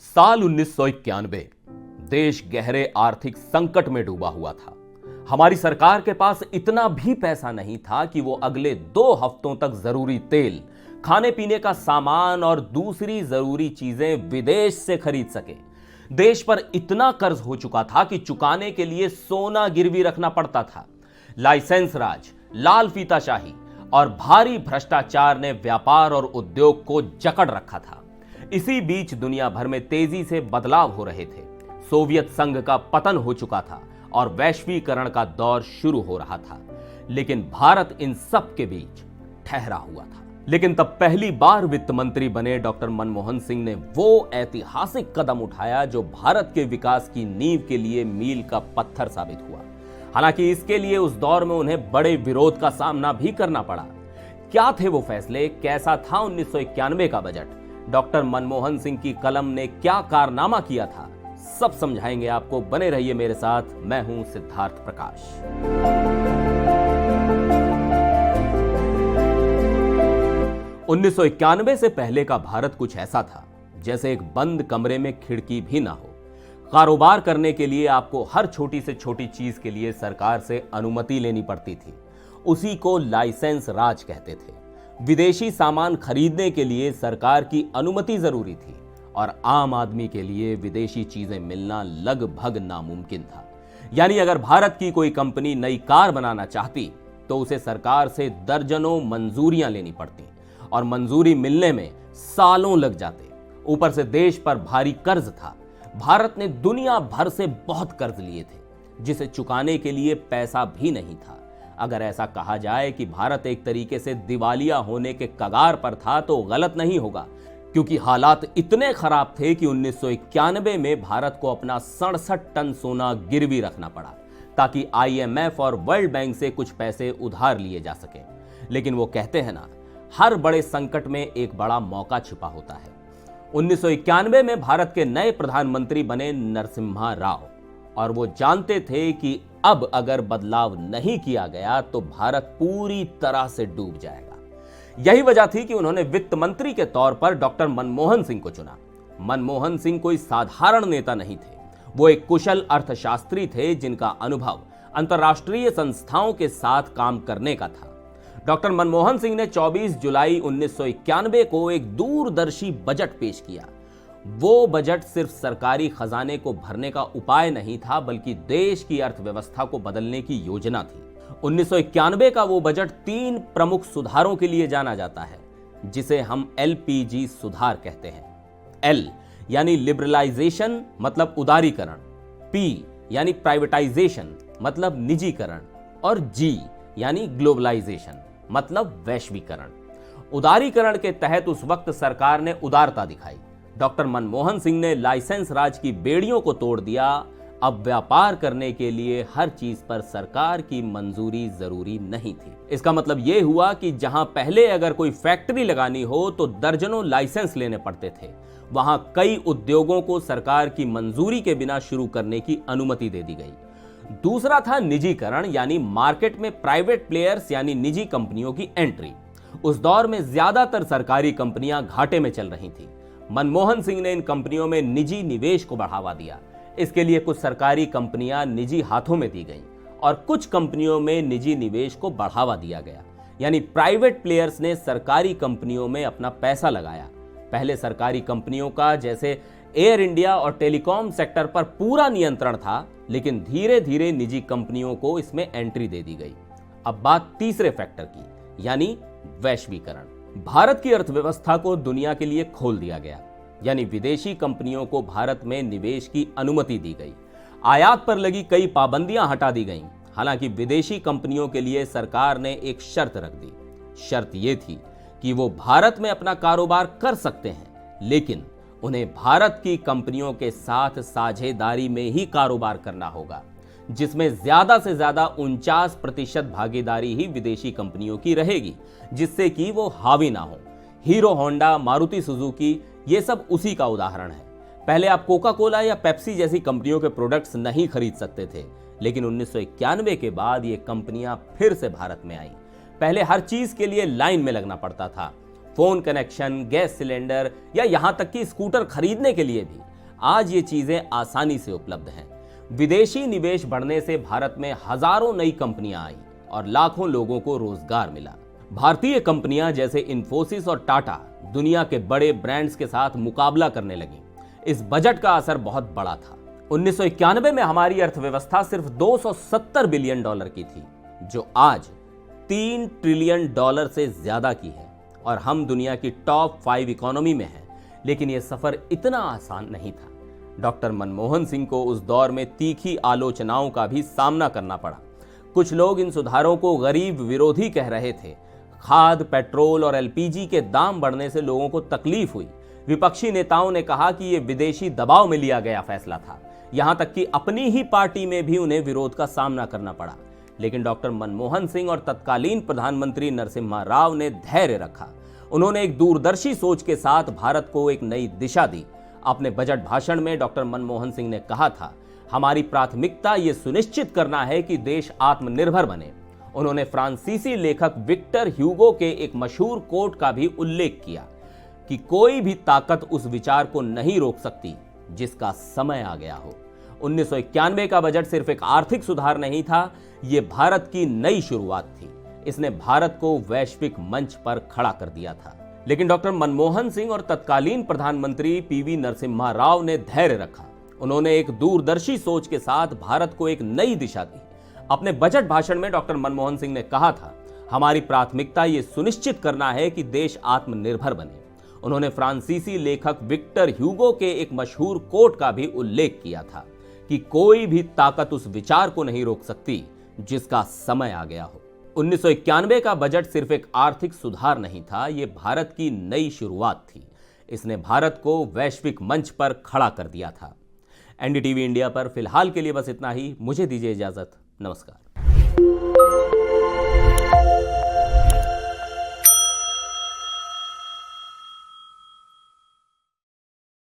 साल 1991 देश गहरे आर्थिक संकट में डूबा हुआ था। हमारी सरकार के पास इतना भी पैसा नहीं था कि वो अगले 2 हफ्तों तक जरूरी तेल, खाने पीने का सामान और दूसरी जरूरी चीजें विदेश से खरीद सके। देश पर इतना कर्ज हो चुका था कि चुकाने के लिए सोना गिरवी रखना पड़ता था। लाइसेंस राज, लाल फीताशाही और भारी भ्रष्टाचार ने व्यापार और उद्योग को जकड़ रखा था। इसी बीच दुनिया भर में तेजी से बदलाव हो रहे थे। सोवियत संघ का पतन हो चुका था और वैश्वीकरण का दौर शुरू हो रहा था, लेकिन भारत इन सब के बीच ठहरा हुआ था। लेकिन तब पहली बार वित्त मंत्री बने डॉक्टर मनमोहन सिंह ने वो ऐतिहासिक कदम उठाया जो भारत के विकास की नींव के लिए मील का पत्थर साबित हुआ। हालांकि इसके लिए उस दौर में उन्हें बड़े विरोध का सामना भी करना पड़ा। क्या थे वो फैसले, कैसा था 1991 का बजट, डॉक्टर मनमोहन सिंह की कलम ने क्या कारनामा किया था, सब समझाएंगे आपको। बने रहिए मेरे साथ, मैं हूं सिद्धार्थ प्रकाश। 1991 से पहले का भारत कुछ ऐसा था जैसे एक बंद कमरे में खिड़की भी ना हो। कारोबार करने के लिए आपको हर छोटी से छोटी चीज के लिए सरकार से अनुमति लेनी पड़ती थी। उसी को लाइसेंस राज कहते थे। विदेशी सामान खरीदने के लिए सरकार की अनुमति जरूरी थी और आम आदमी के लिए विदेशी चीजें मिलना लगभग नामुमकिन था। यानी अगर भारत की कोई कंपनी नई कार बनाना चाहती तो उसे सरकार से दर्जनों मंजूरियां लेनी पड़ती और मंजूरी मिलने में सालों लग जाते। ऊपर से देश पर भारी कर्ज था। भारत ने दुनिया भर से बहुत कर्ज लिए थे जिसे चुकाने के लिए पैसा भी नहीं था। अगर ऐसा कहा जाए कि भारत एक तरीके से दिवालिया होने के कगार पर था तो गलत नहीं होगा, क्योंकि हालात इतने खराब थे कि 1991 में भारत को अपना 67 टन सोना गिरवी रखना पड़ा ताकि IMF और वर्ल्ड बैंक से कुछ पैसे उधार लिए जा सके। लेकिन वो कहते हैं ना, हर बड़े संकट में एक बड़ा मौका छिपा होता है। 1991 में भारत के नए प्रधानमंत्री बने नरसिम्हा राव और वो जानते थे कि अब अगर बदलाव नहीं किया गया तो भारत पूरी तरह से डूब जाएगा। यही वजह थी कि उन्होंने वित्त मंत्री के तौर पर डॉक्टर मनमोहन सिंह को चुना। मनमोहन सिंह कोई साधारण नेता नहीं थे। वो एक कुशल अर्थशास्त्री थे जिनका अनुभव अंतर्राष्ट्रीय संस्थाओं के साथ काम करने का था। डॉक्टर मनमोहन सिंह ने 24 जुलाई 1991 को एक दूरदर्शी बजट पेश किया। वो बजट सिर्फ सरकारी खजाने को भरने का उपाय नहीं था, बल्कि देश की अर्थव्यवस्था को बदलने की योजना थी। 1991 का वो बजट 3 प्रमुख सुधारों के लिए जाना जाता है, जिसे हम LPG सुधार कहते हैं। L यानी लिबरलाइजेशन मतलब उदारीकरण, P यानी प्राइवेटाइजेशन मतलब निजीकरण और G यानी ग्लोबलाइजेशन मतलब वैश्वीकरण। उदारीकरण के तहत उस वक्त सरकार ने उदारता दिखाई। डॉक्टर मनमोहन सिंह ने लाइसेंस राज की बेड़ियों को तोड़ दिया। अब व्यापार करने के लिए हर चीज पर सरकार की मंजूरी जरूरी नहीं थी। इसका मतलब यह हुआ कि जहां पहले अगर कोई फैक्ट्री लगानी हो तो दर्जनों लाइसेंस लेने पड़ते थे, वहां कई उद्योगों को सरकार की मंजूरी के बिना शुरू करने की अनुमति दे दी गई। दूसरा था निजीकरण, यानी मार्केट में प्राइवेट प्लेयर्स यानी निजी कंपनियों की एंट्री। उस दौर में ज्यादातर सरकारी कंपनियां घाटे में चल रही थी। मनमोहन सिंह ने इन कंपनियों में निजी निवेश को बढ़ावा दिया। इसके लिए कुछ सरकारी कंपनियां निजी हाथों में दी गईं और कुछ कंपनियों में निजी निवेश को बढ़ावा दिया गया, यानी प्राइवेट प्लेयर्स ने सरकारी कंपनियों में अपना पैसा लगाया। पहले सरकारी कंपनियों का जैसे एयर इंडिया और टेलीकॉम सेक्टर पर पूरा नियंत्रण था, लेकिन धीरे धीरे निजी कंपनियों को इसमें एंट्री दे दी गई। अब बात तीसरे फैक्टर की, यानी वैश्वीकरण। भारत की अर्थव्यवस्था को दुनिया के लिए खोल दिया गया, यानी विदेशी कंपनियों को भारत में निवेश की अनुमति दी गई। आयात पर लगी कई पाबंदियां हटा दी गईं। हालांकि विदेशी कंपनियों के लिए सरकार ने एक शर्त रख दी। शर्त यह थी कि वो भारत में अपना कारोबार कर सकते हैं, लेकिन उन्हें भारत की कंपनियों के साथ साझेदारी में ही कारोबार करना होगा, जिसमें ज्यादा से ज्यादा 49% भागीदारी ही विदेशी कंपनियों की रहेगी, जिससे कि वो हावी ना हो। हीरो होंडा, मारुति सुजुकी, ये सब उसी का उदाहरण है। पहले आप कोका कोला या पेप्सी जैसी कंपनियों के प्रोडक्ट्स नहीं खरीद सकते थे, लेकिन 1991 के बाद ये कंपनियां फिर से भारत में आईं। पहले हर चीज के लिए लाइन में लगना पड़ता था। फोन कनेक्शन, गैस सिलेंडर या यहां तक कि स्कूटर खरीदने के लिए भी। आज ये चीजें आसानी से उपलब्ध हैं। विदेशी निवेश बढ़ने से भारत में हजारों नई कंपनियां आई और लाखों लोगों को रोजगार मिला। भारतीय कंपनियां जैसे इन्फोसिस और टाटा दुनिया के बड़े ब्रांड्स के साथ मुकाबला करने लगी। इस बजट का असर बहुत बड़ा था। 1991 में हमारी अर्थव्यवस्था सिर्फ $270 बिलियन की थी, जो आज $3 ट्रिलियन से ज्यादा की है और हम दुनिया की टॉप 5 इकोनॉमी में हैं। लेकिन यह सफर इतना आसान नहीं था। डॉक्टर मनमोहन सिंह को उस दौर में तीखी आलोचनाओं का भी सामना करना पड़ा। कुछ लोग इन सुधारों को गरीब विरोधी कह रहे थे। खाद, पेट्रोल और एलपीजी के दाम बढ़ने से लोगों को तकलीफ हुई। विपक्षी नेताओं ने कहा कि यह विदेशी दबाव में लिया गया फैसला था। यहां तक कि अपनी ही पार्टी में भी उन्हें विरोध का सामना करना पड़ा। लेकिन डॉक्टर मनमोहन सिंह और तत्कालीन प्रधानमंत्री नरसिम्हा राव ने धैर्य रखा। उन्होंने एक दूरदर्शी सोच के साथ भारत को एक नई दिशा दी। अपने बजट भाषण में डॉक्टर मनमोहन सिंह ने कहा था, हमारी प्राथमिकता यह सुनिश्चित करना है कि देश आत्मनिर्भर बने। उन्होंने फ्रांसीसी लेखक विक्टर ह्यूगो के एक मशहूर कोट का भी उल्लेख किया कि कोई भी ताकत उस विचार को नहीं रोक सकती जिसका समय आ गया हो। 1991 का बजट सिर्फ एक आर्थिक सुधार नहीं था, यह भारत की नई शुरुआत थी। इसने भारत को वैश्विक मंच पर खड़ा कर दिया था। लेकिन डॉक्टर मनमोहन सिंह और तत्कालीन प्रधानमंत्री पीवी नरसिम्हा राव ने धैर्य रखा। उन्होंने एक दूरदर्शी सोच के साथ भारत को एक नई दिशा दी। अपने बजट भाषण में डॉक्टर मनमोहन सिंह ने कहा था, हमारी प्राथमिकता यह सुनिश्चित करना है कि देश आत्मनिर्भर बने। उन्होंने फ्रांसीसी लेखक विक्टर ह्यूगो के एक मशहूर कोट का भी उल्लेख किया था कि कोई भी ताकत उस विचार को नहीं रोक सकती जिसका समय आ गया हो। 1991 का बजट सिर्फ एक आर्थिक सुधार नहीं था, यह भारत की नई शुरुआत थी। इसने भारत को वैश्विक मंच पर खड़ा कर दिया था। एनडीटीवी इंडिया पर फिलहाल के लिए बस इतना ही। मुझे दीजिए इजाजत। नमस्कार।